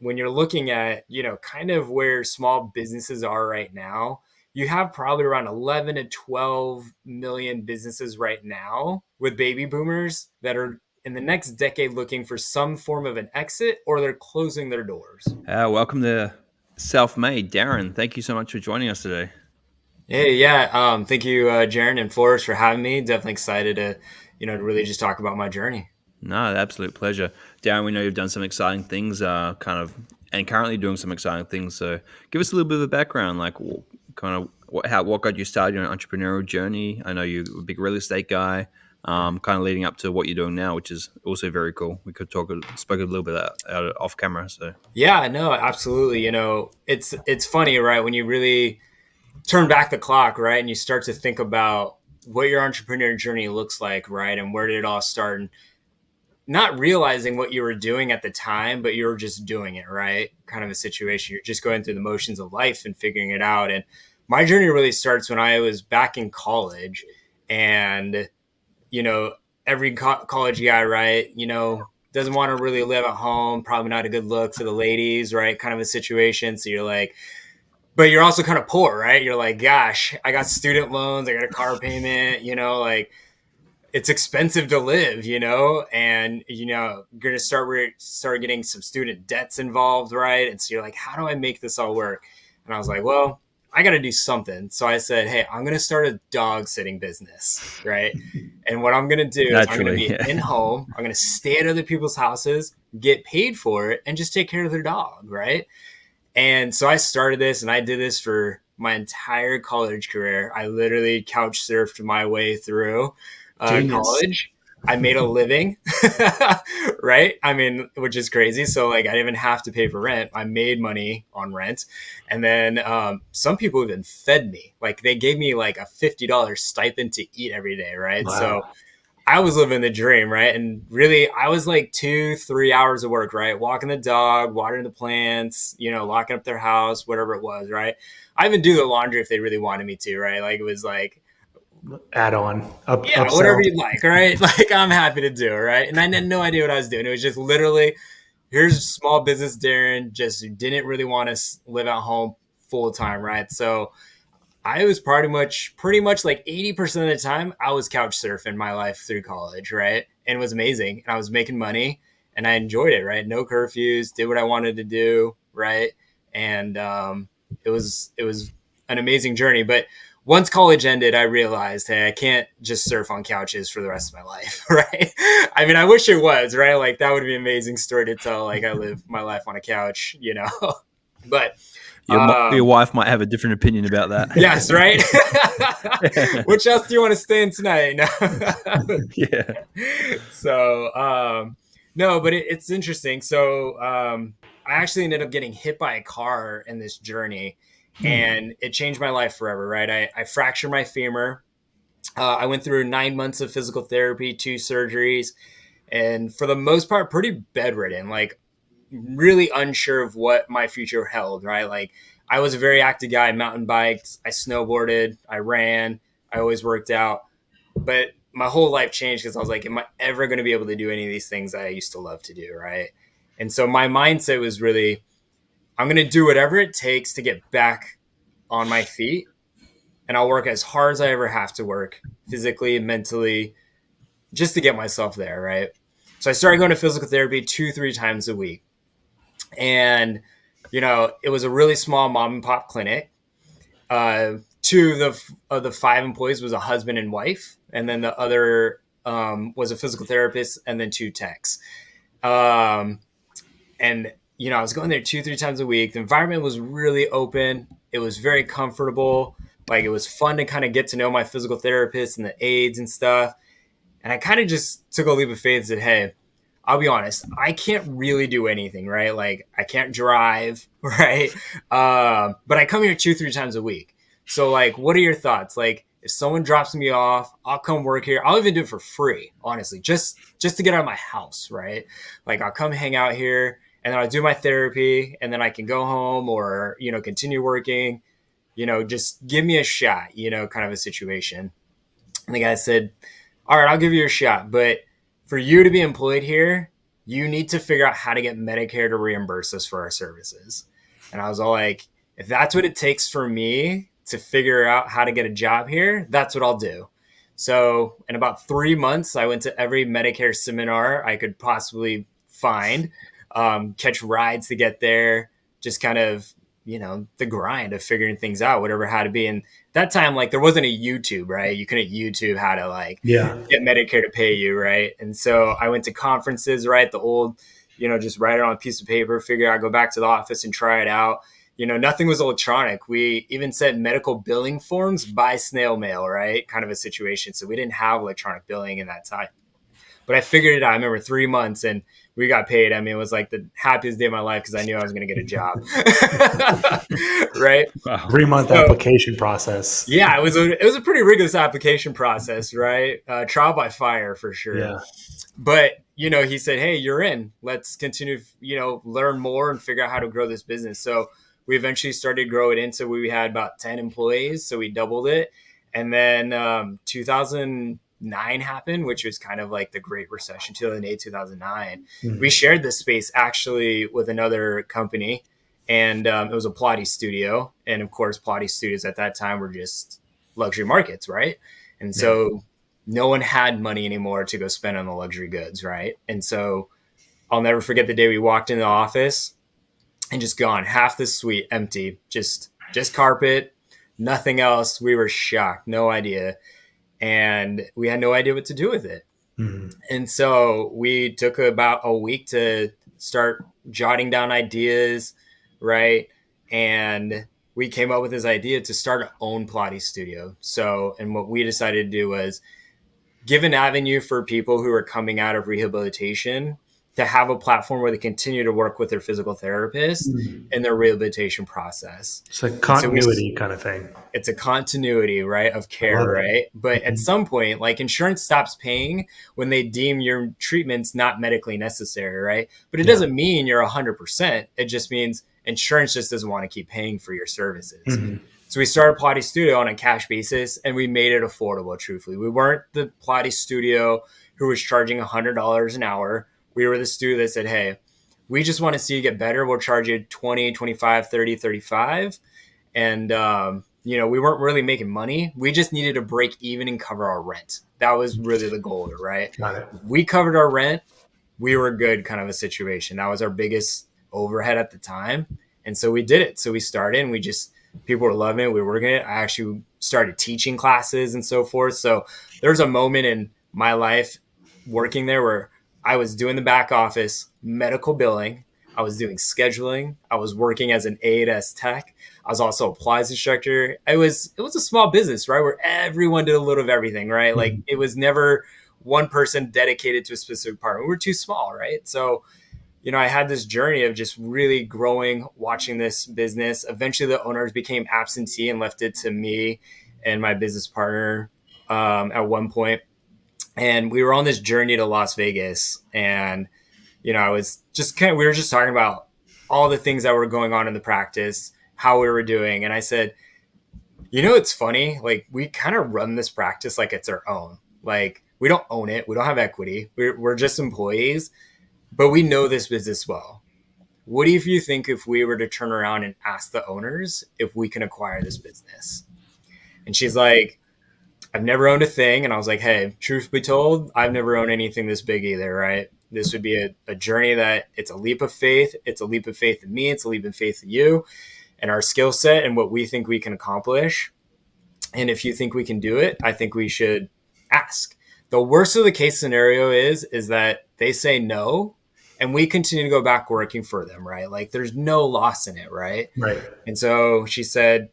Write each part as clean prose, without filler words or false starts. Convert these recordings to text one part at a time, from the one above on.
when you're looking at, kind of where small businesses are right now, you have probably around 11 to 12 million businesses right now with baby boomers that are in the next decade looking for some form of an exit, or they're closing their doors. Welcome to Self-Made. Darrin, thank you so much for joining us today. Hey, yeah. Thank you, Darrin and Forrest, for having me. Definitely excited to really just talk about my journey. No, absolute pleasure. Darrin, we know you've done some exciting things, and currently doing some exciting things. So give us a little bit of a background, like what got you started on your entrepreneurial journey. I know you're a big real estate guy, kind of leading up to what you're doing now, which is also very cool. We could spoke a little bit off camera. So Yeah, no, absolutely. It's funny, right? When you really turn back the clock, right, and you start to think about what your entrepreneur journey looks like, right, and where did it all start, and not realizing what you were doing at the time, but you were just doing it, right? Kind of a situation. You're just going through the motions of life and figuring it out. And my journey really starts when I was back in college, and you know, every college guy, right, doesn't want to really live at home, probably not a good look for the ladies, right? Kind of a situation. So you're like, but you're also kind of poor, right? You're like, gosh, I got student loans, I got a car payment, like it's expensive to live, and you're gonna start getting some student debts involved, right? And so you're like, how do I make this all work? And I was like, well, I got to do something. So I said, hey, I'm gonna start a dog sitting business, right? And what I'm gonna do is I'm gonna naturally, be yeah. in home, I'm gonna stay at other people's houses, get paid for it, and just take care of their dog, right? And so I started this, and I did this for my entire college career. I literally couch surfed my way through Genius. college. I made a living, right? I mean, which is crazy. So, like, I didn't even have to pay for rent. I made money on rent. And then some people even fed me. Like, they gave me like a $50 stipend to eat every day, right? So, Wow. I was living the dream, right? And really, I was like 2, 3 hours of work, right? Walking the dog, watering the plants, locking up their house, whatever it was, right? I even do the laundry if they really wanted me to, right? Like it was like, Add on. yeah, whatever Upsell. you'd like, right? Like I'm happy to do, right? And I had no idea what I was doing. It was just literally, here's small business Darrin, just didn't really want to live at home full time, right? So I was pretty much like 80% of the time I was couch surfing my life through college, right? And it was amazing. And I was making money and I enjoyed it, right? No curfews, did what I wanted to do, right? And it was an amazing journey. But once college ended, I realized, hey, I can't just surf on couches for the rest of my life, right? I mean, I wish it was, right? Like that would be an amazing story to tell. Like I live my life on a couch. But Your um, wife might have a different opinion about that. yes, right. Which else do you want to stay in tonight? No. Yeah. So no, but it's interesting. So I actually ended up getting hit by a car in this journey, and it changed my life forever. Right, I fractured my femur. I went through 9 months of physical therapy, 2 surgeries, and for the most part, pretty bedridden. Like really unsure of what my future held, right? Like I was a very active guy, mountain biked, I snowboarded, I ran, I always worked out. But my whole life changed because I was like, am I ever going to be able to do any of these things that I used to love to do, right? And so my mindset was really, I'm going to do whatever it takes to get back on my feet, and I'll work as hard as I ever have to work, physically, mentally, just to get myself there, right? So I started going to physical therapy 2, 3 times a week. And it was a really small mom and pop clinic. Two of the 5 employees was a husband and wife, and then the other was a physical therapist, and then 2 techs. um, and I was going there 2, 3 times a week. The environment was really open, it was very comfortable, like it was fun to kind of get to know my physical therapist and the aides and stuff. And I kind of just took a leap of faith and said, hey, I'll be honest, I can't really do anything, right? Like I can't drive, right? But I come here 2, 3 times a week. So like, what are your thoughts? Like if someone drops me off, I'll come work here. I'll even do it for free, honestly, just to get out of my house, right? Like I'll come hang out here, and then I'll do my therapy, and then I can go home or, continue working, just give me a shot, kind of a situation. And the guy said, all right, I'll give you a shot. But for you to be employed here, you need to figure out how to get Medicare to reimburse us for our services. And I was all like, if that's what it takes for me to figure out how to get a job here, that's what I'll do. So in about 3 months, I went to every Medicare seminar I could possibly find, catch rides to get there, just kind of, the grind of figuring things out, whatever it had to be. And that time, like, there wasn't a YouTube, right? You couldn't YouTube how to like Yeah. get Medicare to pay you, right? And so I went to conferences, right? The old, just write it on a piece of paper, figure out, go back to the office and try it out. Nothing was electronic. We even sent medical billing forms by snail mail, right? Kind of a situation. So we didn't have electronic billing in that time. But I figured it out. I remember 3 months and we got paid. I mean, it was like the happiest day of my life because I knew I was going to get a job. Right? Wow. 3-month application process. Yeah, it was a pretty rigorous application process, right? Trial by fire for sure. Yeah. But, he said, hey, you're in. Let's continue, learn more and figure out how to grow this business. So we eventually started to grow it into we had about 10 employees. So we doubled it. And then 2009 happened, which was kind of like the Great Recession, 2008, 2009. Mm-hmm. We shared this space actually with another company. And it was a Pilates studio. And of course, Pilates studios at that time were just luxury markets, right? And so no one had money anymore to go spend on the luxury goods, right? And so I'll never forget the day we walked in the office and just gone, half the suite empty, just carpet, nothing else. We were shocked, no idea. And we had no idea what to do with it. Mm-hmm. And so we took about a week to start jotting down ideas, right? And we came up with this idea to start our own Pilates studio. So, and what we decided to do was give an avenue for people who are coming out of rehabilitation to have a platform where they continue to work with their physical therapist in their rehabilitation process. It's a continuity kind of thing. It's a continuity, right, of care, right? But at some point, like, insurance stops paying when they deem your treatments not medically necessary, right? But it doesn't mean you're 100%. It just means insurance just doesn't want to keep paying for your services. Mm-hmm. So we started Pilates Studio on a cash basis, and we made it affordable, truthfully. We weren't the Pilates Studio who was charging $100 an hour. We were the studio that said, hey, we just want to see you get better. We'll charge you 20, 25, 30, 35. And, we weren't really making money. We just needed to break even and cover our rent. That was really the goal, right? Got it. We covered our rent. We were good, kind of a situation. That was our biggest overhead at the time. And so we did it. So we started and people were loving it. We were working it. I actually started teaching classes and so forth. So there's a moment in my life working there where I was doing the back office, medical billing. I was doing scheduling. I was working as an A&S tech. I was also a Pilates instructor. It was a small business, right? Where everyone did a little of everything, right? Like, it was never one person dedicated to a specific part. We were too small, right? So, I had this journey of just really growing, watching this business. Eventually the owners became absentee and left it to me and my business partner at one point. And we were on this journey to Las Vegas. And, I was just we were just talking about all the things that were going on in the practice, how we were doing. And I said, it's funny. Like, we kind of run this practice like it's our own. Like, we don't own it. We don't have equity. We're just employees. But we know this business well. What do you think if we were to turn around and ask the owners if we can acquire this business? And she's like, I've never owned a thing. And I was like, hey, truth be told, I've never owned anything this big either, right? This would be a journey that it's a leap of faith. It's a leap of faith in me. It's a leap of faith in you and our skill set and what we think we can accomplish. And if you think we can do it, I think we should ask. The worst of the case scenario is that they say no, and we continue to go back working for them, right? Like, there's no loss in it, right? Right. And so she said,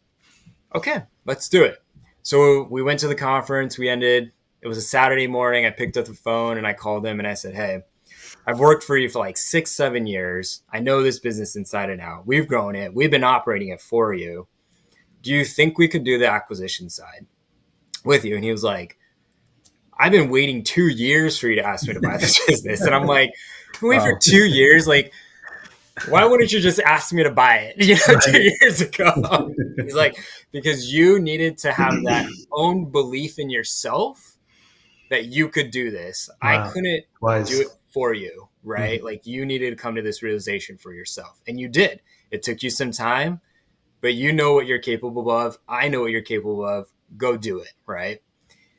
okay, let's do it. So we went to the conference. It was a Saturday morning. I picked up the phone and I called them and I said, hey, I've worked for you for like 6-7 years. I know this business inside and out. We've grown it. We've been operating it for you. Do you think we could do the acquisition side with you? And he was like, I've been waiting 2 years for you to ask me to buy this business. And I'm like, wait for 2 years? Like, why wouldn't you just ask me to buy it, 2 years ago? He's like, because you needed to have that own belief in yourself that you could do this. Wow. I couldn't do it. for you, right? Like you needed to come to this realization for yourself, and you did. It took you some time, but you know what you're capable of. I know what you're capable of. Go do it, right?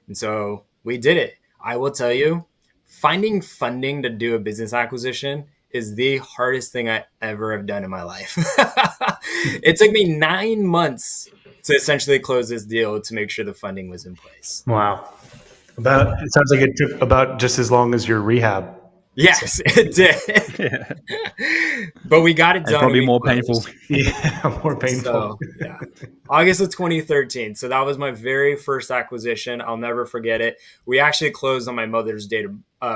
And so we did it. I will tell you, finding funding to do a business acquisition is the hardest thing I ever have done in my life. It took me 9 months to essentially close this deal to make sure the funding was in place. Wow. It sounds like it took about just as long as your rehab. Yes, it Yeah. did. But we got it And done. And probably we more painful. closed. Yeah, more painful. So, yeah. August of 2013. So that was my very first acquisition. I'll never forget it. We actually closed on my mother's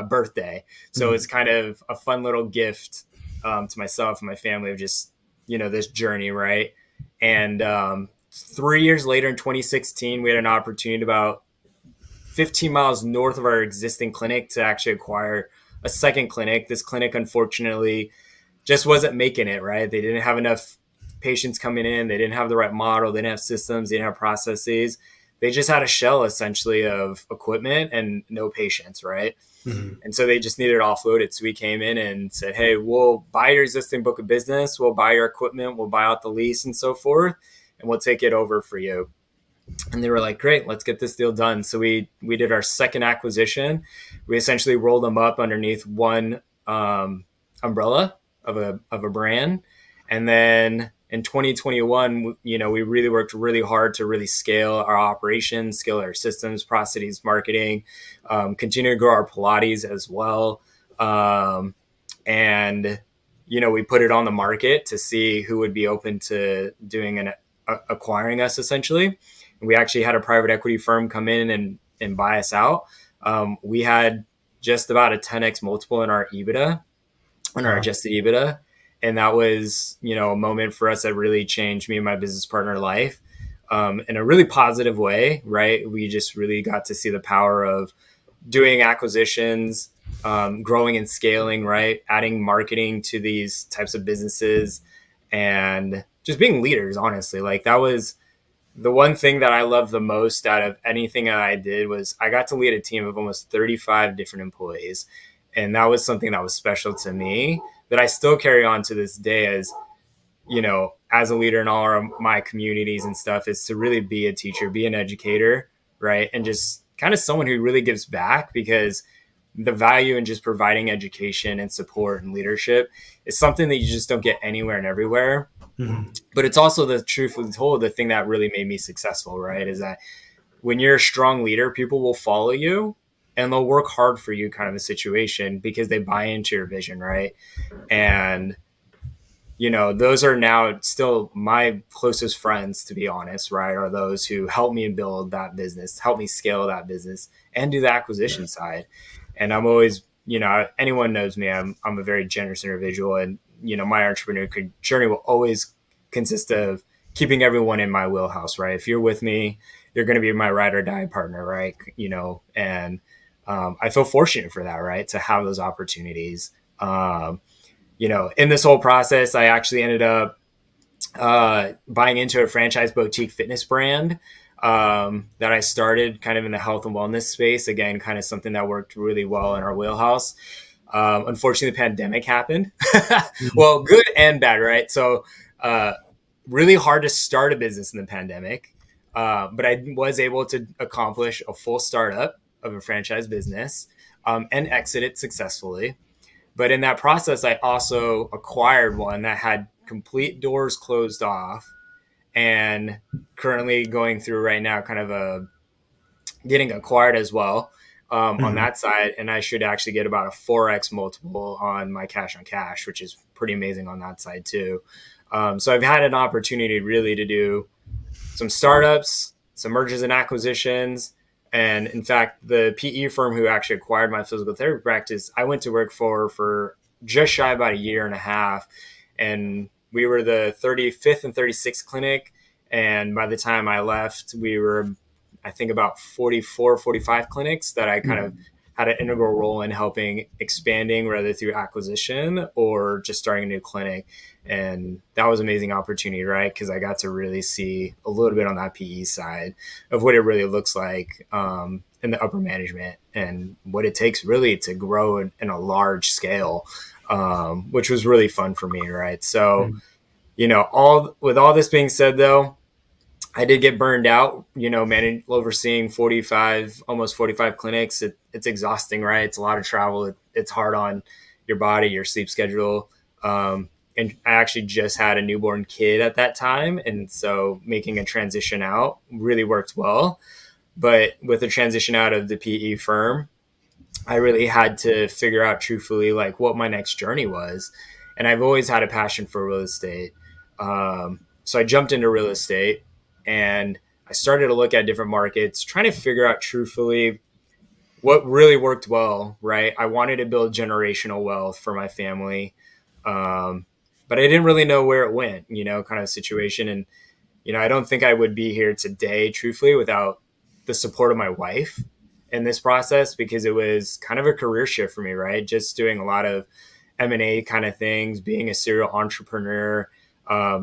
birthday. So it's kind of a fun little gift to myself and my family of just, this journey, right? And 3 years later in 2016, we had an opportunity about 15 miles north of our existing clinic to actually acquire a second clinic. This clinic, unfortunately, just wasn't making it, right? They didn't have enough patients coming in. They didn't have the right model. They didn't have systems. They didn't have processes. They just had a shell essentially of equipment and no patients, right? And so they just needed it offloaded. So we came in and said, hey, we'll buy your existing book of business. We'll buy your equipment. We'll buy out the lease and so forth. And we'll take it over for you. And they were like, great, let's get this deal done. So we did our second acquisition. We essentially rolled them up underneath one umbrella of a brand. And then in 2021, we really worked really hard to really scale our operations, scale our systems, processes, marketing, continue to grow our Pilates as well. And we put it on the market to see who would be open to doing acquiring us essentially. And we actually had a private equity firm come in and buy us out. We had just about a 10x multiple in our EBITDA, on our adjusted EBITDA. And that was, a moment for us that really changed me and my business partner life in a really positive way, right? We just really got to see the power of doing acquisitions, growing and scaling, right? Adding marketing to these types of businesses and just being leaders, honestly. Like that was the one thing that I loved the most out of anything that I did was I got to lead a team of almost 35 different employees. And that was something that was special to me that I still carry on to this day as a leader in all my communities and stuff, is to really be a teacher, be an educator, right? And just kind of someone who really gives back, because the value in just providing education and support and leadership is something that you just don't get anywhere and everywhere. But it's also, the truth be told, the thing that really made me successful, right? Is that when you're a strong leader, people will follow you and they'll work hard for you, kind of a situation, because they buy into your vision, right? And those are now still my closest friends, to be honest, right? Are those who help me build that business, help me scale that business, and do the acquisition side. And I'm always, anyone knows me, I'm a very generous individual, and my entrepreneur journey will always consist of keeping everyone in my wheelhouse, right? If you're with me, you're going to be my ride or die partner, right? And I feel fortunate for that, right? To have those opportunities. In this whole process, I actually ended up buying into a franchise boutique fitness brand that I started kind of in the health and wellness space. Again, kind of something that worked really well in our wheelhouse. Unfortunately, the pandemic happened. Well, good and bad, right? So really hard to start a business in the pandemic. But I was able to accomplish a full startup of a franchise business and exit it successfully. But in that process, I also acquired one that had complete doors closed off, and currently going through right now kind of getting acquired as well on that side. And I should actually get about a 4x multiple on my cash on cash, which is pretty amazing on that side too. So I've had an opportunity really to do some startups, some mergers and acquisitions. And in fact, the PE firm who actually acquired my physical therapy practice, I went to work for just shy about a year and a half. And we were the 35th and 36th clinic. And by the time I left, we were, I think, about 44, 45 clinics that I kind of had an integral role in helping expanding, whether through acquisition or just starting a new clinic. And that was an amazing opportunity, right? Because I got to really see a little bit on that PE side of what it really looks like in the upper management and what it takes really to grow in a large scale, which was really fun for me, right? So, all with all this being said, though, I did get burned out, overseeing 45, almost 45 clinics. It's exhausting, right? It's a lot of travel. It's hard on your body, your sleep schedule. And I actually just had a newborn kid at that time. And so making a transition out really worked well. But with the transition out of the PE firm, I really had to figure out truthfully like what my next journey was. And I've always had a passion for real estate. So I jumped into real estate and I started to look at different markets, trying to figure out truthfully what really worked well, right? I wanted to build generational wealth for my family. But I didn't really know where it went, kind of situation. And, I don't think I would be here today, truthfully, without the support of my wife in this process, because it was kind of a career shift for me, right? Just doing a lot of M&A kind of things, being a serial entrepreneur,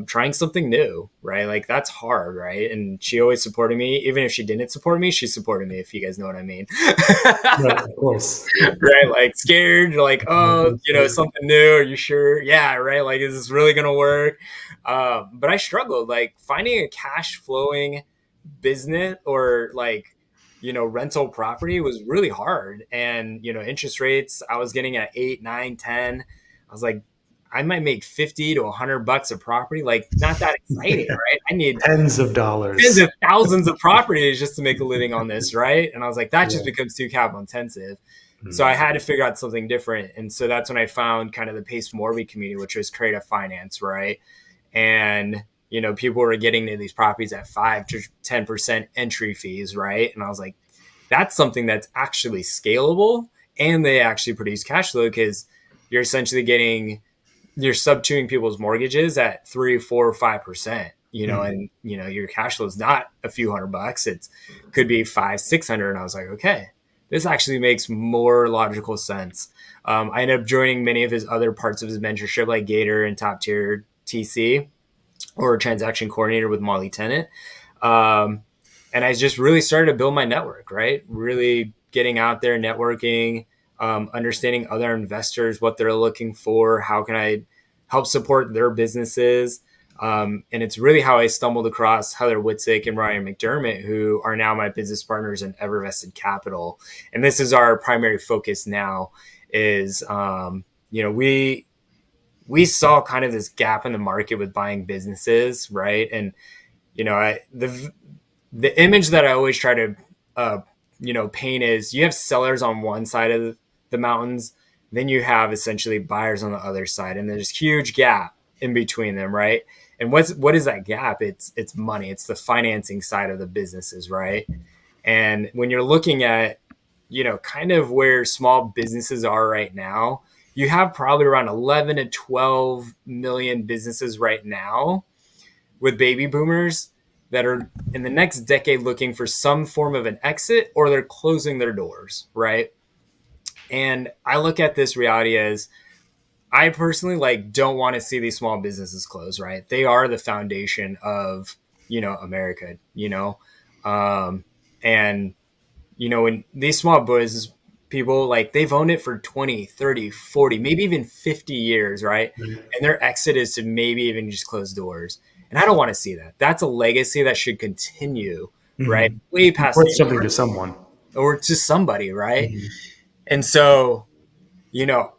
trying something new, right? Like that's hard, right? And she always supported me. Even if she didn't support me, she supported me, if you guys know what I mean. Right, of course. Right? Like scared, like, oh, something new. Are you sure? Yeah, right. Like, is this really going to work? But I struggled, like finding a cash flowing business or like, rental property was really hard. And, interest rates, I was getting at 8, 9, 10. I was like, I might make 50 to $100 a property. Like, not that exciting, right? I need Tens of dollars. tens of thousands of properties just to make a living on this, right? And I was like, that just Yeah. becomes too capital intensive. So I had to figure out something different. And so that's when I found kind of the Pace Morby community, which was creative finance, right? And, people were getting to these properties at 5 to 10% entry fees, right? And I was like, that's something that's actually scalable and they actually produce cash flow because you're essentially you're subtuning people's mortgages at 3, 4, 5%, and your cash flow is not a few $100. It could be 500, 600. And I was like, okay, this actually makes more logical sense. I ended up joining many of his other parts of his mentorship, like Gator and Top Tier TC, or transaction coordinator with Molly Tennant. And I just really started to build my network, right? Really getting out there, networking, understanding other investors, what they're looking for, how can I help support their businesses. And it's really how I stumbled across Heather Witzik and Ryan McDermott, who are now my business partners in Evervested Capital. And this is our primary focus now is, we saw kind of this gap in the market with buying businesses, right? And, the image that I always try to, paint is you have sellers on one side of the mountains, then you have essentially buyers on the other side, and there's a huge gap in between them, right? And what is that gap? It's money. It's the financing side of the businesses, right? And when you're looking at, kind of where small businesses are right now, you have probably around 11 to 12 million businesses right now with baby boomers that are in the next decade looking for some form of an exit or they're closing their doors, right? And I look at this reality as I personally don't want to see these small businesses close, right? They are the foundation of, America, and when these small business people, they've owned it for 20, 30, 40, maybe even 50 years, right? Right. And their exit is to maybe even just close doors. And I don't want to see that. That's a legacy that should continue, right? Way past Worth something to someone. or to somebody, right? Mhm. And so,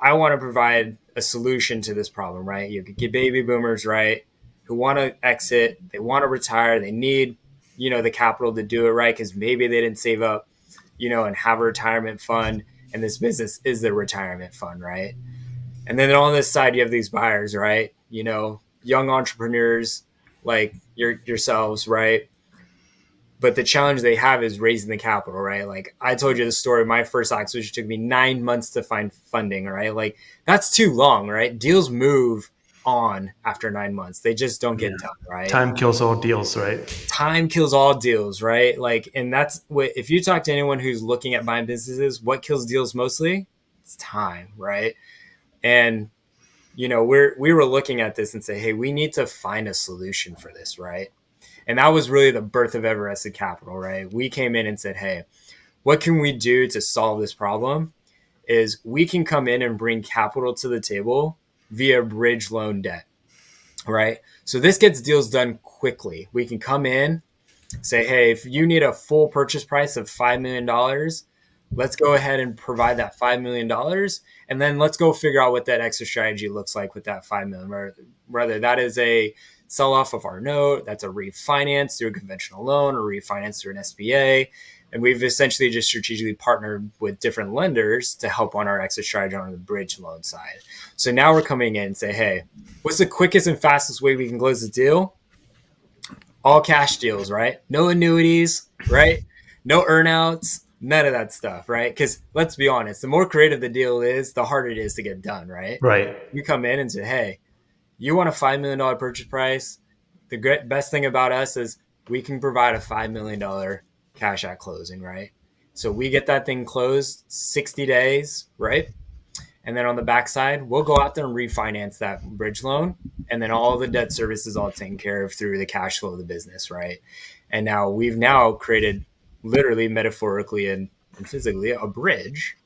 I want to provide a solution to this problem, right? You could get baby boomers, right, who want to exit, they want to retire, they need, the capital to do it, right? Because maybe they didn't save up, and have a retirement fund, and this business is their retirement fund, right? And then on this side, you have these buyers, right? Young entrepreneurs like yourselves, right? But the challenge they have is raising the capital, right? Like I told you the story, my first acquisition took me 9 months to find funding, right? Like that's too long, right? Deals move on after 9 months. They just don't Yeah. get done, right? Time kills all deals, right? Time kills all deals, right? Like, and that's what, if you talk to anyone who's looking at buying businesses, what kills deals mostly? It's time, right? And we were looking at this and say, hey, we need to find a solution for this, right? And that was really the birth of Everested Capital, right? We came in and said, hey, what can we do to solve this problem? Is we can come in and bring capital to the table via bridge loan debt, right? So this gets deals done quickly. We can come in, say, hey, if you need a full purchase price of $5 million, let's go ahead and provide that $5 million, and then let's go figure out what that exit strategy looks like with that 5 million. Whether that is a sell off of our note, that's a refinance through a conventional loan, or refinance through an SBA. And we've essentially just strategically partnered with different lenders to help on our exit strategy on the bridge loan side. So now we're coming in and say, hey, what's the quickest and fastest way we can close the deal? All cash deals, right? No annuities, right? No earnouts, none of that stuff, right? Because let's be honest, the more creative the deal is, the harder it is to get done, right? Right. You come in and say, hey, you want a $5 million purchase price? The best thing about us is we can provide a $5 million cash at closing, right? So we get that thing closed 60 days, right? And then on the backside, we'll go out there and refinance that bridge loan. And then all the debt service is all taken care of through the cash flow of the business, right? And now we've now created, literally, metaphorically and physically, a bridge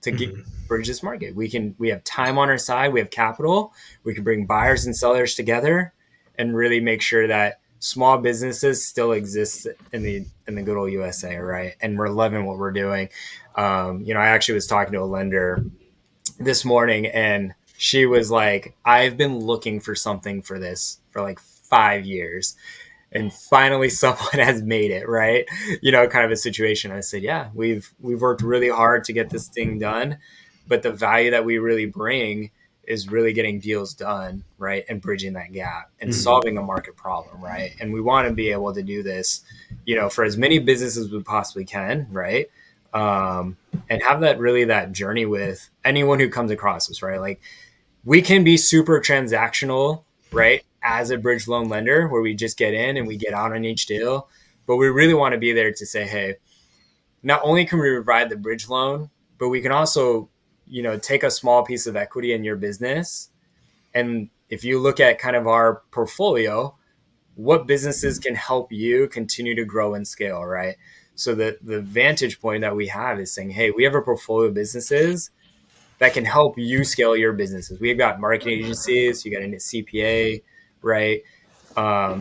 to get bridge this market. We have time on our side, we have capital, we can bring buyers and sellers together and really make sure that small businesses still exist in the good old USA, right? And we're loving what we're doing. I actually was talking to a lender this morning, and she was like, I've been looking for something for this for like 5 years, and finally someone has made it, right? Kind of a situation. I said, yeah, we've worked really hard to get this thing done, but the value that we really bring is really getting deals done, right? And bridging that gap and solving a market problem, right? And we want to be able to do this, for as many businesses as we possibly can, right? And have that journey with anyone who comes across us, right? Like, we can be super transactional, right? As a bridge loan lender, where we just get in and we get out on each deal. But we really want to be there to say, hey, not only can we provide the bridge loan, but we can also, take a small piece of equity in your business. And if you look at kind of our portfolio, what businesses can help you continue to grow and scale, right? So the vantage point that we have is saying, hey, we have a portfolio of businesses that can help you scale your businesses. We've got marketing agencies, you got a CPA, right?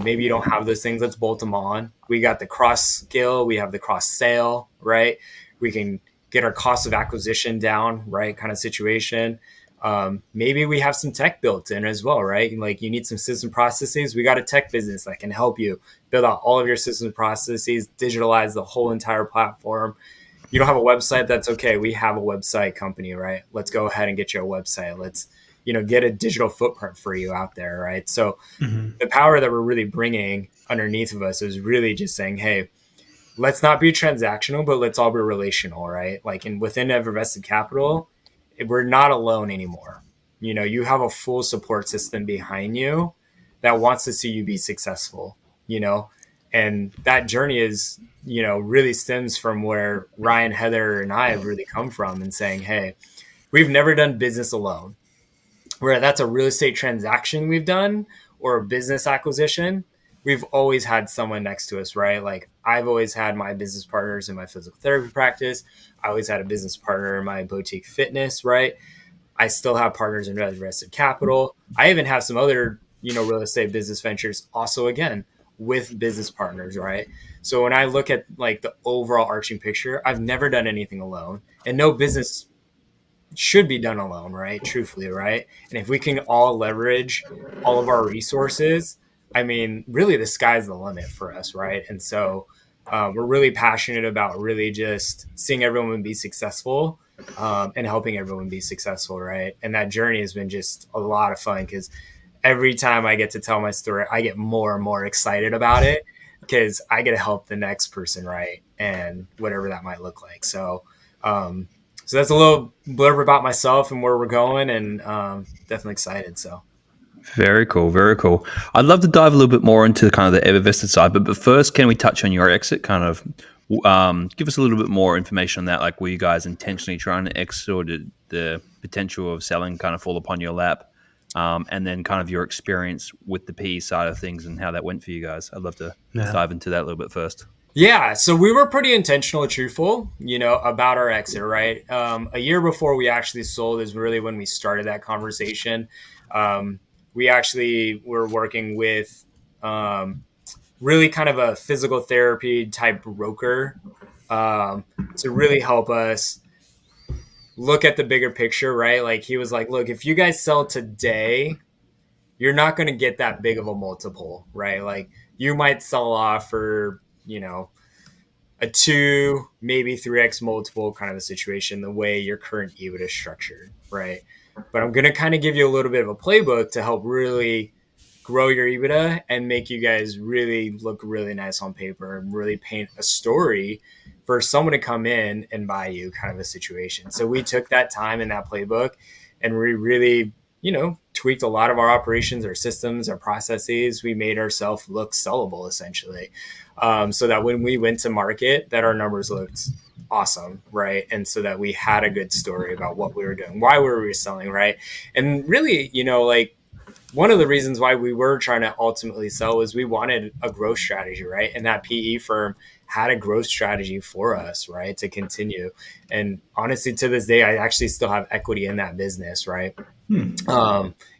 Maybe you don't have those things. Let's bolt them on. We got the cross scale. We have the cross sale, right? We can get our cost of acquisition down, right? Kind of situation. Maybe we have some tech built in as well, right? Like, you need some system processes. We got a tech business that can help you build out all of your system processes, digitalize the whole entire platform. You don't have a website, that's okay. We have a website company, right? Let's go ahead and get you a website. Let's, get a digital footprint for you out there, right? So the power that we're really bringing underneath of us is really just saying, hey, let's not be transactional, but let's all be relational, right? Like, within Evervested Capital, we're not alone anymore. You have a full support system behind you that wants to see you be successful, and that journey is, really stems from where Ryan, Heather, and I have really come from, and saying, hey, we've never done business alone. Where that's a real estate transaction we've done, or a business acquisition, we've always had someone next to us, right? Like, I've always had my business partners in my physical therapy practice. I always had a business partner in my boutique fitness, right? I still have partners in Invested Capital. I even have some other, real estate business ventures also, again, with business partners, right? So when I look at like the overall arching picture, I've never done anything alone, and no business should be done alone, right? Truthfully, right? And if we can all leverage all of our resources, I mean, really, the sky's the limit for us, right? And so we're really passionate about really just seeing everyone be successful, and helping everyone be successful, right? And that journey has been just a lot of fun, because every time I get to tell my story, I get more and more excited about it, because I get to help the next person, right? And whatever that might look like. So that's a little blurb about myself and where we're going, and definitely excited. So Very cool, very cool. I'd love to dive a little bit more into kind of the ever-vested side, but first, can we touch on your exit? Kind of give us a little bit more information on that. Like, were you guys intentionally trying to exit, or did the potential of selling kind of fall upon your lap? And then kind of your experience with the PE side of things and how that went for you guys. I'd love to Yeah. dive into that a little bit first. Yeah, so we were pretty intentional and truthful, about our exit, right? A year before we actually sold is really when we started that conversation. Um, we actually were working with um, really kind of a physical therapy type broker um, to really help us look at the bigger picture, right? Like he was like, look, if you guys sell today, you're not going to get that big of a multiple, right? Like you might sell off for, a 2, maybe 3x multiple kind of a situation, the way your current EBITDA is structured, right? But I'm going to kind of give you a little bit of a playbook to help really grow your EBITDA and make you guys really look really nice on paper and really paint a story for someone to come in and buy you kind of a situation. So we took that time in that playbook and we really, tweaked a lot of our operations, our systems, our processes. We made ourselves look sellable essentially. So that when we went to market, that our numbers looked awesome, right? And so that we had a good story about what we were doing, why were we selling, right? And really, like one of the reasons why we were trying to ultimately sell was we wanted a growth strategy, right? And that PE firm had a growth strategy for us, right, to continue. And honestly, to this day, I actually still have equity in that business, right?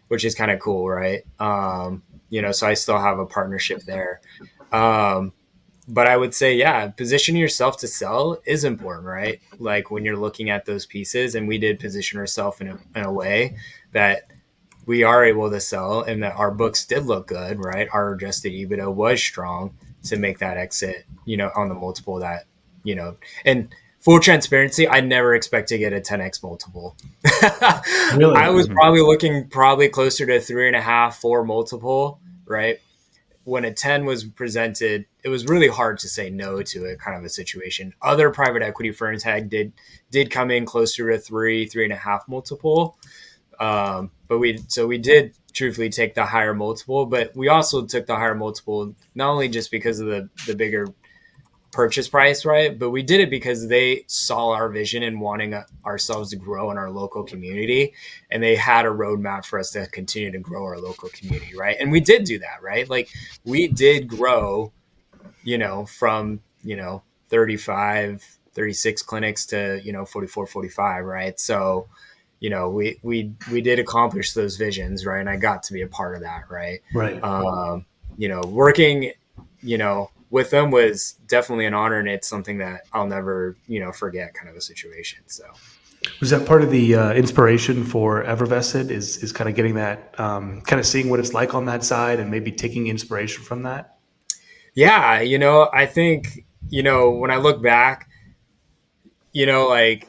Which is kind of cool, right? So I still have a partnership there. But I would say, yeah, positioning yourself to sell is important, right? Like when you're looking at those pieces, and we did position ourselves in a way that we are able to sell and that our books did look good, right? Our adjusted EBITDA was strong to make that exit, on the multiple that, and full transparency, I never expect to get a 10x multiple. I Really? was probably looking closer to 3.5, 4 multiple, right? When a 10 was presented, it was really hard to say no to it kind of a situation. Other private equity firms did come in closer to 3.5 multiple. But we did truthfully take the higher multiple, but we also took the higher multiple not only just because of the bigger purchase price, right? But we did it because they saw our vision and wanting ourselves to grow in our local community, and they had a roadmap for us to continue to grow our local community, right? And we did do that, right? Like we did grow, from 35, 36 clinics to 44, 45, right? So we did accomplish those visions, right? And I got to be a part of that, right? Right. Working, with them was definitely an honor, and it's something that I'll never, forget kind of a situation. So Was that part of the inspiration for Evervested? Is kind of getting that, kind of seeing what it's like on that side, and maybe taking inspiration from that? yeah, I think, when I look back, like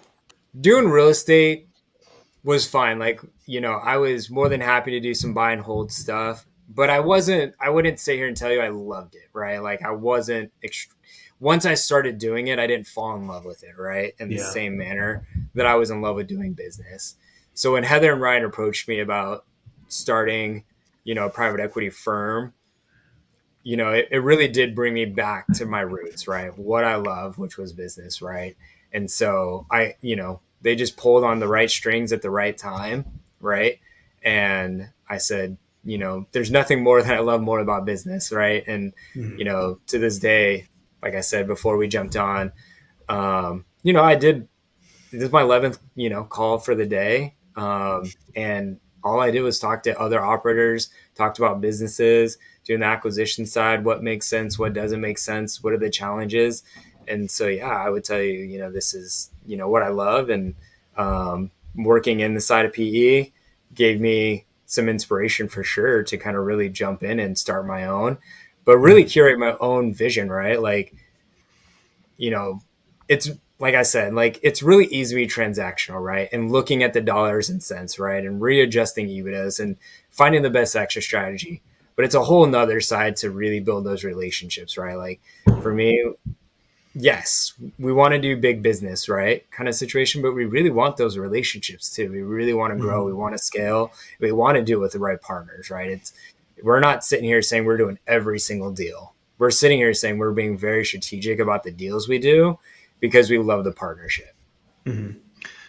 doing real estate was fine. Like, I was more than happy to do some buy and hold stuff, but I wouldn't sit here and tell you I loved it, right? Like I wasn't, once I started doing it, I didn't fall in love with it, right? In the Yeah. same manner that I was in love with doing business. So when Heather and Ryan approached me about starting, a private equity firm, it really did bring me back to my roots, right? What I love, which was business, right? And so they just pulled on the right strings at the right time, right? And I said, there's nothing more that I love more about business, right? And, Mhm. to this day, like I said before we jumped on, this is my 11th, call for the day. And all I did was talk to other operators, talked about businesses, doing the acquisition side, what makes sense, what doesn't make sense, what are the challenges. And so, yeah, I would tell you, this is, what I love. And working in the side of PE gave me some inspiration for sure to kind of really jump in and start my own, but really curate my own vision, right? Like, it's like I said, like it's really easy to be transactional, right? And looking at the dollars and cents, right? And readjusting EBITDAs and finding the best extra strategy. But it's a whole nother side to really build those relationships, right? Like for me, yes, we want to do big business, right? Kind of situation, but we really want those relationships too. We really want to grow. We Hmm. want to scale. We want to do it with the right partners, right? We're not sitting here saying we're doing every single deal. We're sitting here saying we're being very strategic about the deals we do because we love the partnership. Hmm.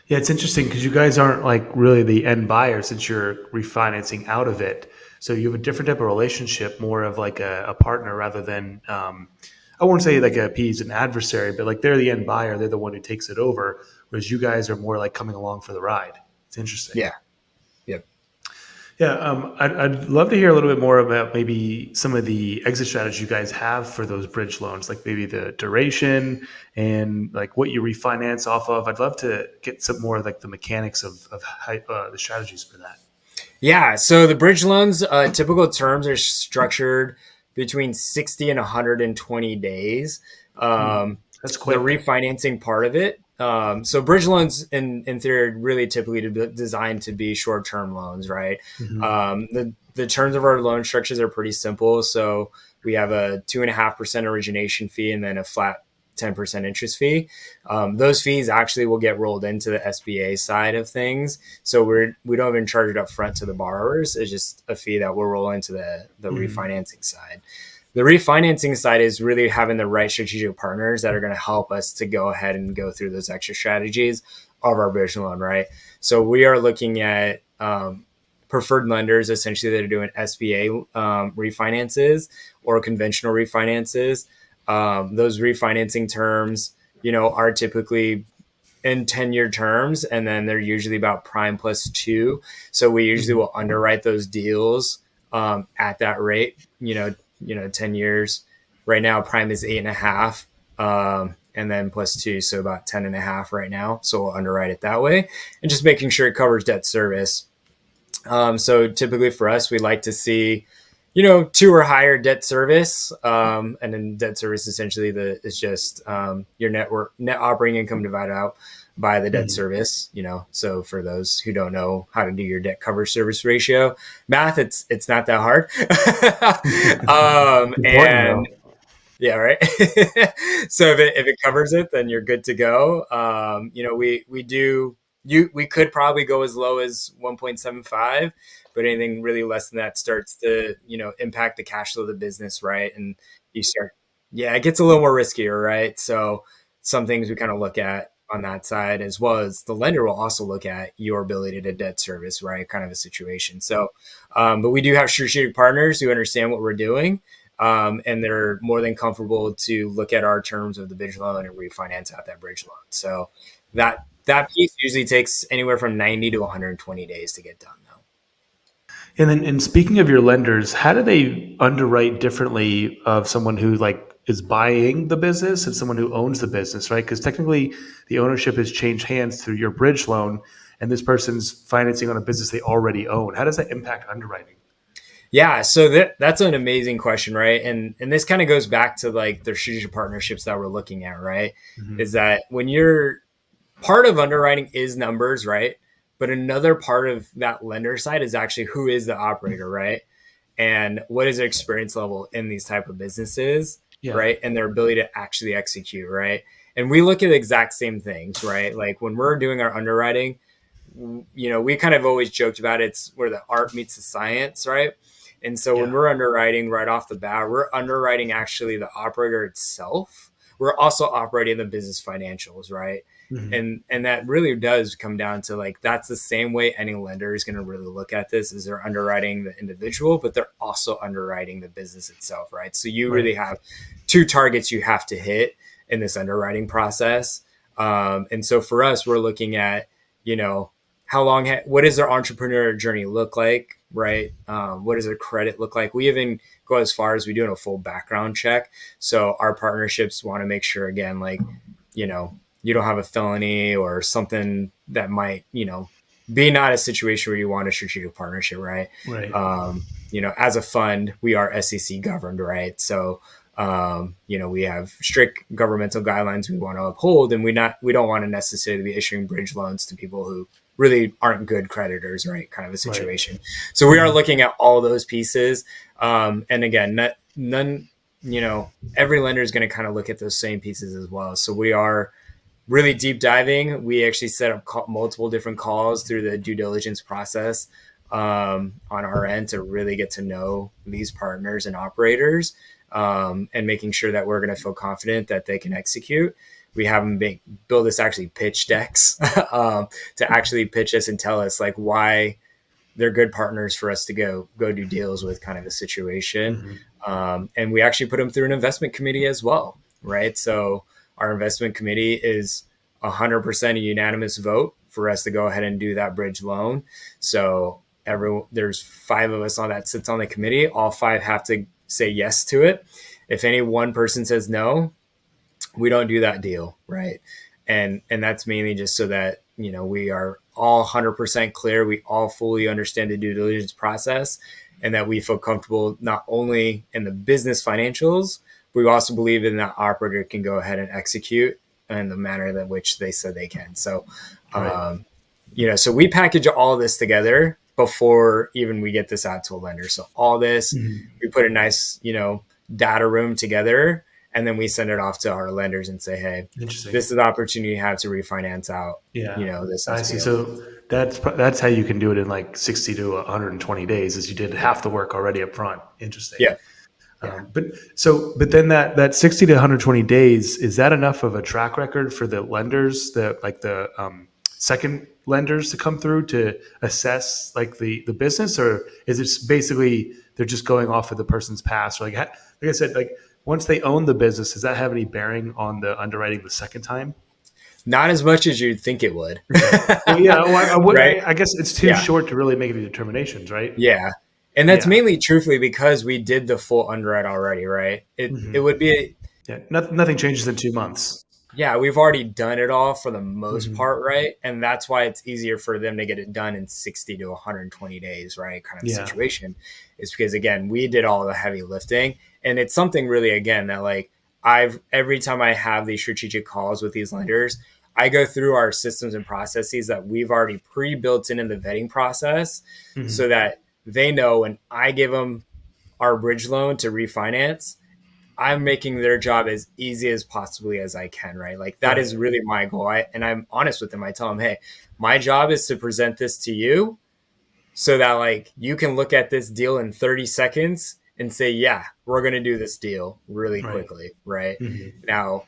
Yeah, it's interesting because you guys aren't like really the end buyer since you're refinancing out of it. So you have a different type of relationship, more of like a partner rather than, I won't say like he's an adversary, but like they're the end buyer. They're the one who takes it over. Whereas you guys are more like coming along for the ride. It's interesting. Yeah. Yep. Yeah, I'd love to hear a little bit more about maybe some of the exit strategies you guys have for those bridge loans, like maybe the duration and like what you refinance off of. I'd love to get some more like the mechanics of how, the strategies for that. Yeah. So the bridge loans, typical terms are structured between 60 and 120 days. Hmm. Um, That's the quick. refinancing part of it. So bridge loans in theory are really typically designed to be short-term loans, right? Hmm. The terms of our loan structures are pretty simple. So we have a 2.5% origination fee and then a flat 10% interest fee. Those fees actually will get rolled into the SBA side of things. So we don't even charge it up front to the borrowers. It's just a fee that will roll into the Hmm. refinancing side. The refinancing side is really having the right strategic partners that are going to help us to go ahead and go through those extra strategies of our bridge loan, right? So we are looking at preferred lenders essentially that are doing SBA refinances or conventional refinances. Those refinancing terms, are typically in 10-year terms, and then they're usually about prime plus two. So we usually Hmm. will underwrite those deals at that rate, 10 years. Right now, prime is 8.5. And then plus two, so about 10 and a half right now. So we'll underwrite it that way and just making sure it covers debt service. So typically for us, we like to see, two or higher debt service. And then debt service essentially is just your net operating income divided out by the debt Hmm. service. So for those who don't know how to do your debt cover service ratio math, it's not that hard. Important And though. yeah, right. So if it covers it, then you're good to go. We could probably go as low as 1.75, but anything really less than that starts to impact the cash flow of the business, right? And you start, yeah, it gets a little more riskier, right? So some things we kind of look at on that side, as well as the lender will also look at your ability to debt service, right? Kind of a situation. So, but we do have strategic partners who understand what we're doing, and they're more than comfortable to look at our terms of the bridge loan and refinance out that bridge loan. So that piece usually takes anywhere from 90 to 120 days to get done, though. And then, and speaking of your lenders, how do they underwrite differently of someone who like is buying the business and someone who owns the business, right? Because technically, the ownership has changed hands through your bridge loan, and this person's financing on a business they already own. How does that impact underwriting? Yeah, so that's an amazing question, right? And this kind of goes back to like the strategic partnerships that we're looking at, right? Is Hmm. that when you're part of underwriting is numbers, right? But another part of that lender side is actually who is the operator, right? And what is their experience level in these type of businesses, Yeah. right? And their ability to actually execute, right? And we look at the exact same things, right? Like when we're doing our underwriting, we kind of always joked about it's where the art meets the science, right? And so when Yeah. we're underwriting right off the bat, we're underwriting actually the operator itself. We're also operating the business financials, right? Hmm. And that really does come down to like that's the same way any lender is going to really look at this is they're underwriting the individual, but they're also underwriting the business itself, right? So you Right. really have two targets you have to hit in this underwriting process. And so for us, we're looking at, you know, what does their entrepreneur journey look like, right? What does their credit look like? We even go as far as we doing a full background check. So our partnerships want to make sure again, like, you know, you don't have a felony or something that might, be not a situation where you want a strategic partnership, right? Right. As a fund, we are SEC governed, right? So, we have strict governmental guidelines we want to uphold, and we don't want to necessarily be issuing bridge loans to people who really aren't good creditors, right? Kind of a Right. situation. So we are Hmm. looking at all those pieces, and again, none every lender is going to kind of look at those same pieces as well. So we are really deep diving. We actually set up multiple different calls through the due diligence process on our end to really get to know these partners and operators, and making sure that we're going to feel confident that they can execute. We have them build us actually pitch decks to actually pitch us and tell us like why they're good partners for us to go do deals with, kind of a situation. Mm-hmm. And we actually put them through an investment committee as well, right? So our investment committee is 100% a unanimous vote for us to go ahead and do that bridge loan. So there's 5 of us on that sits on the committee. All 5 have to say yes to it. If any one person says no, we don't do that deal, right? And that's mainly just so that we are all 100% clear. We all fully understand the due diligence process, and that we feel comfortable not only in the business financials, but we also believe in that operator can go ahead and execute in the manner that which they said they can. So, Right. so we package all this together before even we get this out to a lender. So all this, Mm-hmm. we put a nice, data room together, and then we send it off to our lenders and say, hey, Interesting. this is the opportunity you have to refinance out, Yeah, this I see. SBA. So that's how you can do it in like 60 to 120 days, is you did half the work already up front. Interesting. Yeah. Yeah. But then that 60 to 120 days, is that enough of a track record for the lenders, the second lenders to come through to assess like the business, or is it basically they're just going off of the person's past? Or like I said, like once they own the business, does that have any bearing on the underwriting the second time? Not as much as you'd think it would. Okay. Well, yeah. Well, Right. I guess it's too Yeah. short to really make any determinations, right? Yeah. And that's Yeah. mainly truthfully because we did the full underwrite already, right? It Hmm. would be, Yeah. Nothing changes in 2 months. yeah, we've already done it all for the most Hmm. part, right? And that's why it's easier for them to get it done in 60 to 120 days, right? Kind of a Yeah. situation is because, again, we did all the heavy lifting. And it's something really, again, that like every time I have these strategic calls with these lenders, I go through our systems and processes that we've already pre-built in the vetting process, so Hmm. that they know when I give them our bridge loan to refinance, I'm making their job as easy as possibly as I can, right? Like that Right. is really my goal. And I'm honest with them. I tell them, hey, my job is to present this to you so that like you can look at this deal in 30 seconds and say, yeah, we're going to do this deal really Right. quickly, right? Hmm. Now,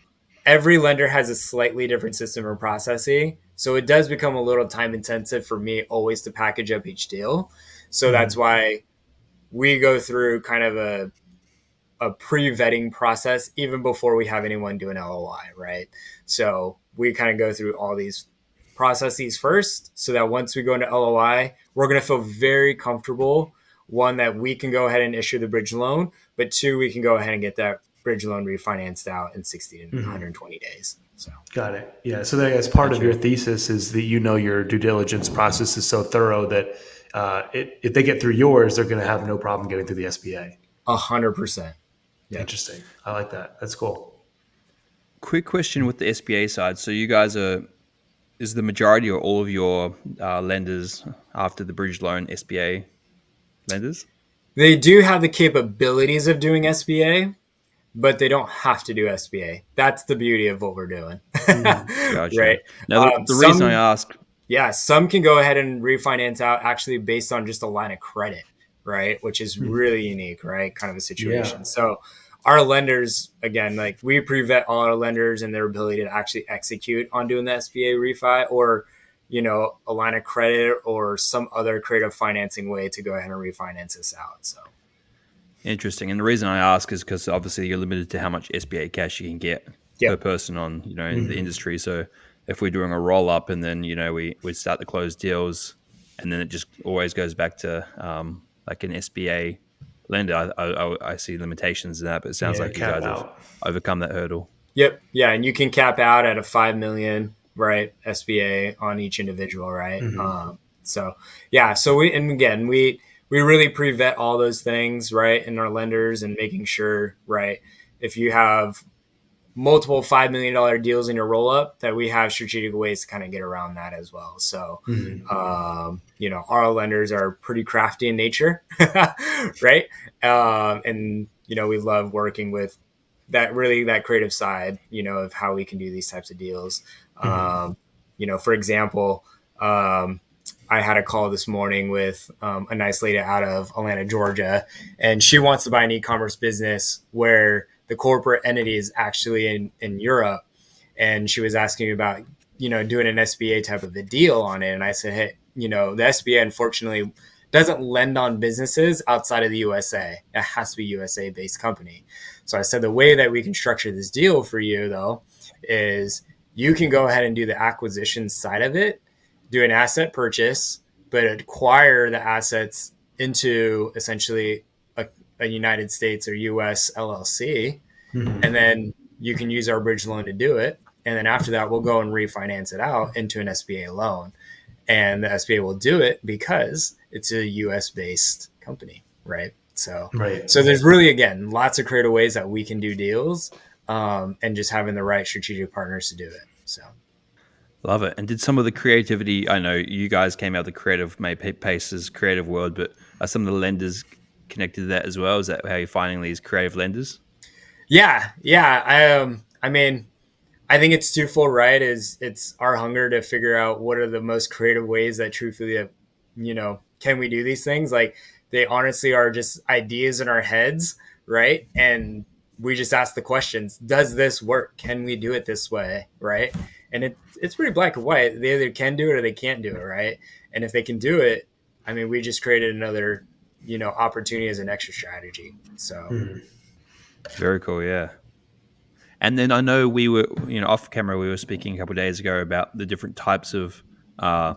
every lender has a slightly different system of processing. So it does become a little time intensive for me always to package up each deal. So that's Hmm. why we go through kind of a pre-vetting process even before we have anyone do an LOI, right? So we kind of go through all these processes first so that once we go into LOI, we're going to feel very comfortable. One, that we can go ahead and issue the bridge loan, but 2, we can go ahead and get that bridge loan refinanced out in 60 to Hmm. 120 days. So, Got it. Yeah. So that as part of your Gotcha. thesis is that your due diligence process is so thorough that if they get through yours, they're going to have no problem getting through the SBA. 100%. Yeah. Interesting. I like that. That's cool. Quick question with the SBA side. So you guys is the majority or all of your lenders after the bridge loan SBA lenders? They do have the capabilities of doing SBA, but they don't have to do SBA. That's the beauty of what we're doing, Mm. Gotcha. right? Now the reason I Some, ask, yeah, some can go ahead and refinance out actually based on just a line of credit, right? Which is Mm. really unique, right? Kind of a Yeah. situation. So our lenders, again, like we pre-vet all our lenders and their ability to actually execute on doing the SBA refi, or a line of credit or some other creative financing way to go ahead and refinance this out. So interesting, and the reason I ask is because obviously you're limited to how much SBA cash you can get per yep, person on in the Hmm. industry. So if we're doing a roll up and then we start to close deals, and then it just always goes back to like an SBA lender, I see limitations in that, but it sounds Yeah. like you Cap guys have out. overcome that hurdle. yep, yeah, and you can cap out at a 5 million, right? SBA on each individual, right? Hmm. So yeah, so we really pre-vet all those things, right, in our lenders, and making sure, right, if you have multiple $5 million deals in your roll up, that we have strategic ways to kind of get around that as well. So, Mhm. our lenders are pretty crafty in nature, right? And we love working with that creative side, of how we can do these types of deals. Mhm. For example, I had a call this morning with a nice lady out of Atlanta, Georgia, and she wants to buy an e-commerce business where the corporate entity is actually in Europe. And she was asking me about, doing an SBA type of a deal on it. And I said, hey, the SBA unfortunately doesn't lend on businesses outside of the USA. It has to be USA based company. So I said, the way that we can structure this deal for you though, is you can go ahead and do the acquisition side of it, do an asset purchase, but acquire the assets into essentially a United States or US LLC. And Mhm. then you can use our bridge loan to do it. And then after that, we'll go and refinance it out into an SBA loan. And the SBA will do it because it's a US based company, right? So, Right. so there's really, again, lots of creative ways that we can do deals, and just having the right strategic partners to do it. So, Love it. And did some of the creativity? I know you guys came out of the creative, maybe Pace's creative world, but are some of the lenders connected to that as well? Is that how you're finding these creative lenders? yeah, yeah. I mean, I think it's twofold, right? Is it's our hunger to figure out what are the most creative ways that truthfully, can we do these things? Like, they honestly are just ideas in our heads, right? And we just ask the questions: does this work? Can we do it this way, right? And it's pretty black and white. They either can do it or they can't do it, right? And if they can do it, I mean, we just created another, opportunity as an extra strategy. So Mhm. Very cool. Yeah. And then I know we were, off camera, we were speaking a couple of days ago about the uh,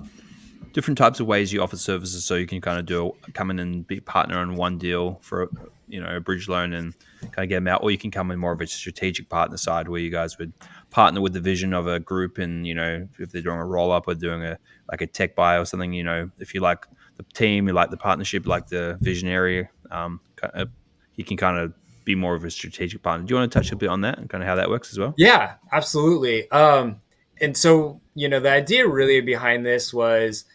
different types of ways you offer services. So you can kind of come in and be partner on one deal for, a bridge loan and kind of get them out, or you can come in more of a strategic partner side where you guys would partner with the vision of a group. And, if they're doing a roll up or doing like a tech buy or something, if you like the team, you like the partnership, like the visionary, you can kind of be more of a strategic partner. Do you want to touch a bit on that and kind of how that works as well? yeah, absolutely. And so, the idea really behind this was,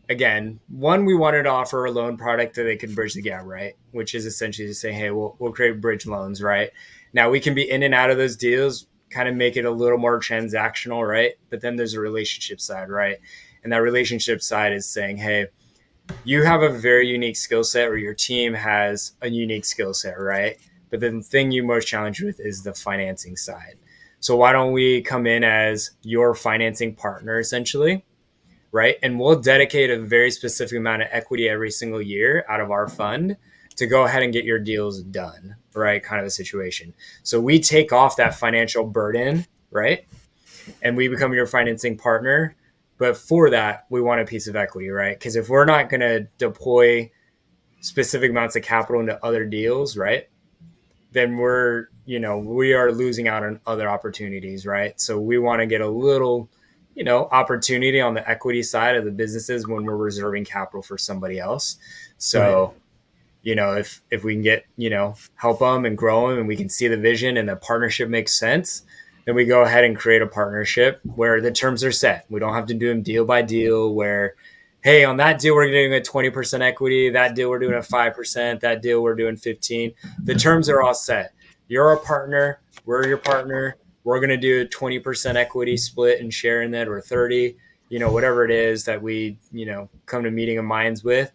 again, one, we wanted to offer a loan product that they could bridge the gap, right? Which is essentially to say, hey, we'll create bridge loans, right? Now we can be in and out of those deals, kind of make it a little more transactional, right? But then there's a relationship side, right? And that relationship side is saying, hey, you have a very unique skill set, or your team has a unique skill set, right? But the thing you're most challenged with is the financing side. So why don't we come in as your financing partner essentially, right? And we'll dedicate a very specific amount of equity every single year out of our fund to go ahead and get your deals done, right? Kind of a situation. So we take off that financial burden, right? And we become your financing partner. But for that, we want a piece of equity, right? Because if we're not going to deploy specific amounts of capital into other deals, right? Then we are losing out on other opportunities, right? So we want to get a little, opportunity on the equity side of the businesses when we're reserving capital for somebody else. Right. So, if we can get, help them and grow them, and we can see the vision and the partnership makes sense, then we go ahead and create a partnership where the terms are set. We don't have to do them deal by deal where, hey, on that deal we're doing a 20% equity, that deal we're doing a 5%, that deal we're doing 15. The terms are all set. You're a partner, we're your partner. We're going to do a 20% equity split and share in that, or 30, whatever it is that we, come to meeting of minds with.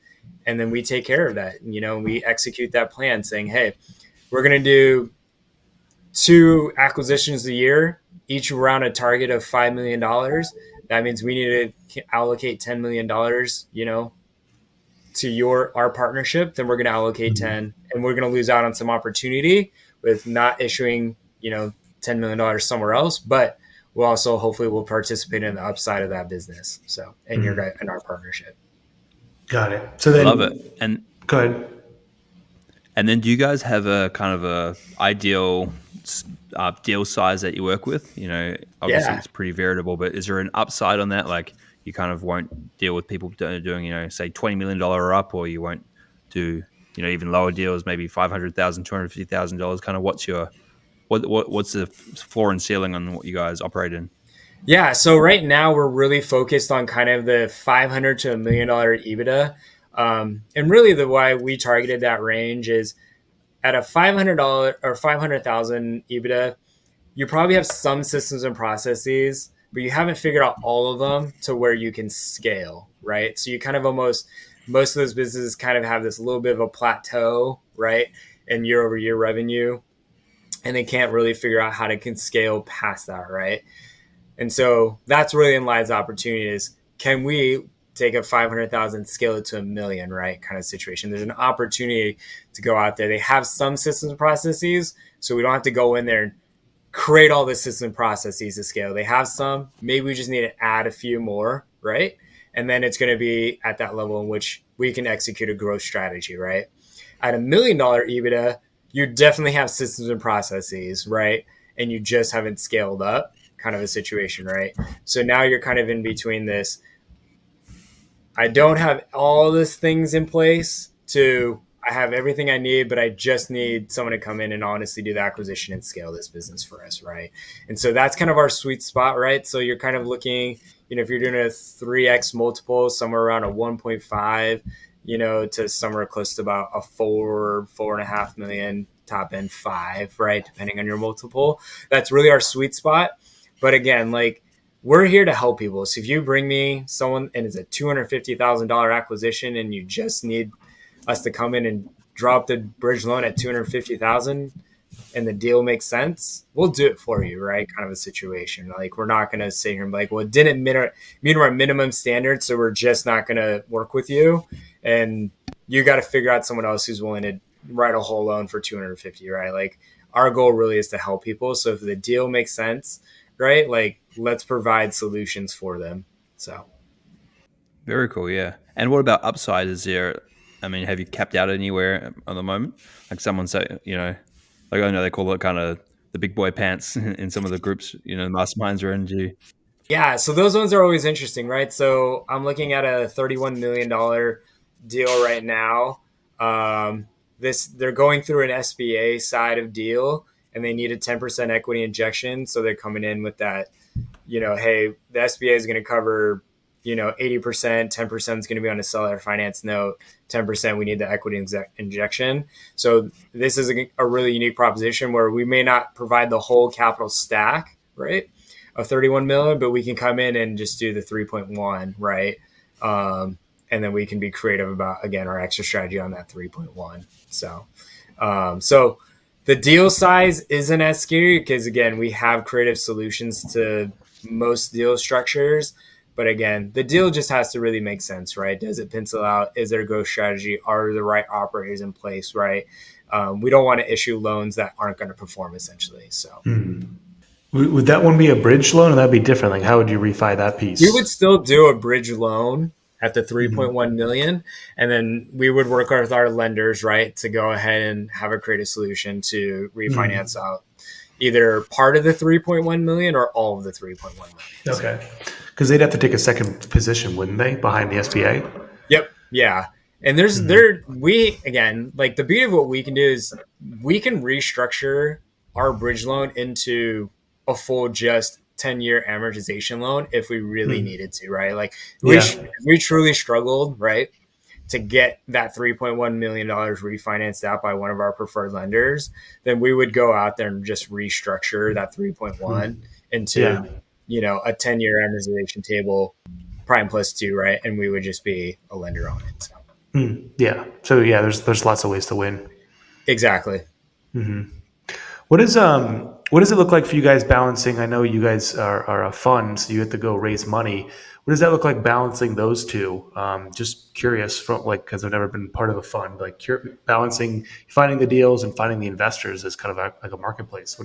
And then we take care of that. We execute that plan saying, hey, we're going to do 2 acquisitions a year, each around a target of $5 million. That means we need to allocate $10 million, to our partnership. Then we're going to allocate Mhm. 10, and we're going to lose out on some opportunity with not issuing, $10 million somewhere else. But we'll also hopefully will participate in the upside of that business. So Mhm. in our partnership. Got it. So Love it. then, And go ahead. And then, do you guys have a kind of a ideal deal size that you work with? Obviously Yeah. it's pretty variable, but is there an upside on that? Like, you kind of won't deal with people doing, say $20 million or up, or you won't do, even lower deals, maybe $500,000, $250,000. Kind of, what's your what's the floor and ceiling on what you guys operate in? Yeah. So right now we're really focused on kind of the 500 to $1 million EBITDA. And really the why we targeted that range is at a $500 or 500,000 EBITDA, you probably have some systems and processes, but you haven't figured out all of them to where you can scale, right? So you kind of almost, most of those businesses kind of have this little bit of a plateau, right? And year over year revenue, and they can't really figure out how to can scale past that, right? And so that's really in lies opportunity is can we take a 500,000, scale it to a million, right? Kind of situation. There's an opportunity to go out there. They have some systems and processes, so we don't have to go in there and create all the system processes to scale. They have some, maybe we just need to add a few more, right? And then it's going to be at that level in which we can execute a growth strategy, right? At $1 million EBITDA, you definitely have systems and processes, right? And you just haven't scaled up kind of a situation, right? So now you're kind of in between this. I don't have all these things in place to I have everything I need, but I just need someone to come in and honestly do the acquisition and scale this business for us, right? And so that's kind of our sweet spot, right? So you're kind of looking, if you're doing a 3x multiple, somewhere around a 1.5, to somewhere close to about a 4.5 million, top end 5, right? Depending on your multiple. That's really our sweet spot. But again, like we're here to help people. So if you bring me someone and it's a $250,000 acquisition and you just need us to come in and drop the bridge loan at 250,000 and the deal makes sense, we'll do it for you, right? Kind of a situation. Like we're not going to sit here and be like, well, it didn't meet our minimum standards, so we're just not going to work with you. And you got to figure out someone else who's willing to write a whole loan for 250, right? Like our goal really is to help people. So if the deal makes sense, right? Like let's provide solutions for them. So Very cool, yeah. And what about upside? Is there? I mean, have you capped out anywhere at the moment? Like someone say, like I know they call it kind of the big boy pants in some of the groups, masterminds or NG. yeah, so those ones are always interesting, right? So I'm looking at a $31 million deal right now. They're going through an SBA side of deal, and they need a 10% equity injection. So they're coming in with that, hey, the SBA is going to cover, 80%, 10% is going to be on a seller finance note, 10% we need the equity injection. So this is a really unique proposition where we may not provide the whole capital stack, right? Of 31 million, but we can come in and just do the 3.1, right? And then we can be creative about, again, our extra strategy on that 3.1. So the deal size isn't as scary because, again, we have creative solutions to most deal structures. But again, the deal just has to really make sense, right? Does it pencil out? Is there a growth strategy? Are the right operators in place, right? We don't want to issue loans that aren't going to perform, essentially. So Would that one be a bridge loan, or that'd be different? Like, how would you refi that we would piece? still do a bridge loan at the 3.1 million, and then we would work with our lenders, right, to go ahead and have a creative solution to refinance out either part of the 3.1 million or all of the 3.1 million. Okay, because they'd have to take a second position, wouldn't they, behind the SBA? Yep. Yeah. And we again, like the beauty of what we can do is we can restructure our bridge loan into a full just 10-year amortization loan if we really needed to, right? Like Yeah. we truly struggled, right, to get that $3.1 million refinanced out by one of our preferred lenders, then we would go out there and just restructure that 3.1 Yeah. into, a 10-year amortization table, prime plus 2, right? And we would just be a lender on it. So. Yeah. So yeah, there's lots of ways to win. Exactly. What does it look like for you guys balancing? I know you guys are a fund, so you have to go raise money. What does that look like balancing those two? Just curious, from like because I've never been part of a fund, like balancing finding the deals and finding the investors as kind of like a marketplace.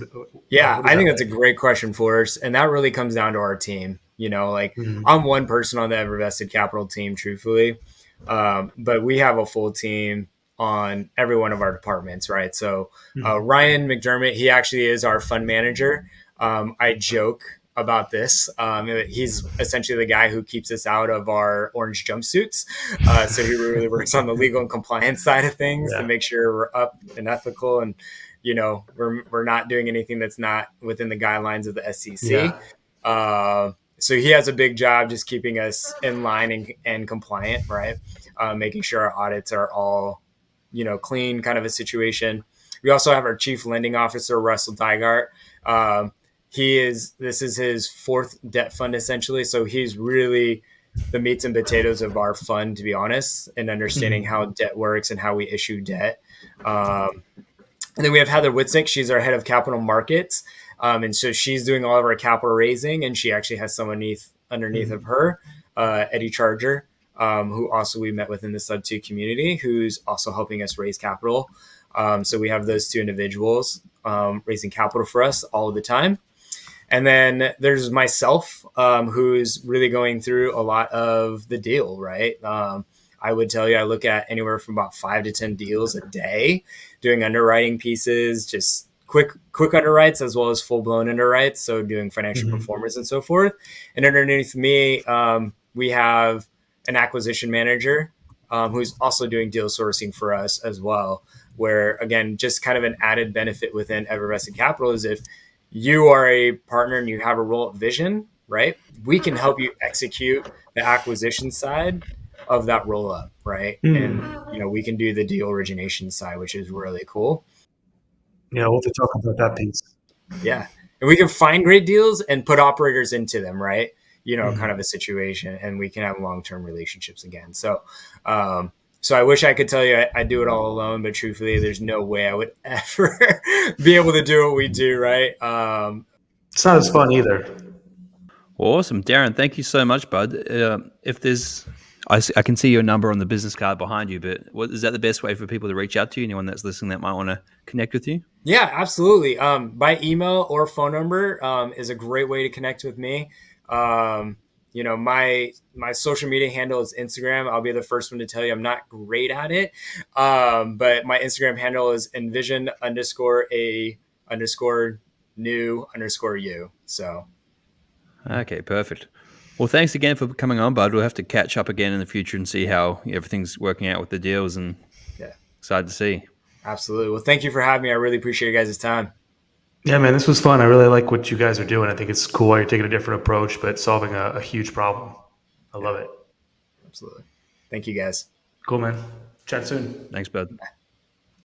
Yeah, What is I that think that's a like? great question for us. And that really comes down to our team. Like I'm one person on the Evervested Capital team, truthfully. But we have a full team on every one of our departments, right? So Ryan McDermott, he actually is our fund manager. I joke about this. He's essentially the guy who keeps us out of our orange jumpsuits. So he really works on the legal and compliance side of things to Yeah. make sure we're up and ethical and we're not doing anything that's not within the guidelines of the SEC. Yeah. So he has a big job just keeping us in line and compliant, right? Making sure our audits are all, clean kind of a situation. We also have our chief lending officer, Russell Dygart. Um, this is his fourth debt fund essentially. So he's really the meats and potatoes of our fund, to be honest, and understanding how debt works and how we issue debt. Um, and then we have Heather Whitsick. She's our head of capital markets. And so she's doing all of our capital raising, and she actually has someone underneath of her, Eddie Charger, who also we met with in the Sub 2 community, who's also helping us raise capital. So we have those two individuals raising capital for us all the time. And then there's myself, who's really going through a lot of the deal, right? I would tell you, I look at anywhere from about 5 to 10 deals a day, doing underwriting pieces, just quick underwrites as well as full blown underwrites. So doing financial performance and so forth. And underneath me, we have an acquisition manager who's also doing deal sourcing for us as well. Where again, just kind of an added benefit within Evervested Capital is if you are a partner and you have a roll-up vision, right? We can help you execute the acquisition side of that roll-up, right? And we can do the deal origination side, which is really cool. Yeah, we'll have to talk about that piece. Yeah, and we can find great deals and put operators into them, right? Kind of a situation, and we can have long-term relationships again. So, so I wish I could tell you I do it all alone, but truthfully, there's no way I would ever be able to do what we do, right? It's not as fun either. Well, awesome, Darrin. Thank you so much, bud. If there's, I can see your number on the business card behind you, but is that the best way for people to reach out to you? Anyone that's listening that might want to connect with you? Yeah, absolutely. By email or phone number is a great way to connect with me. My social media handle is Instagram. I'll be the first one to tell you I'm not great at it. But my Instagram handle is envision _a _new _you. So. Okay, perfect. Well, thanks again for coming on, bud. We'll have to catch up again in the future and see how everything's working out with the deals, and excited to see. Absolutely. Well, thank you for having me. I really appreciate you guys' time. Yeah, man, this was fun. I really like what you guys are doing. I think it's cool how you're taking a different approach, but solving a huge problem. I love it. Absolutely. Thank you, guys. Cool, man. Chat soon. Thanks, bud. Bye.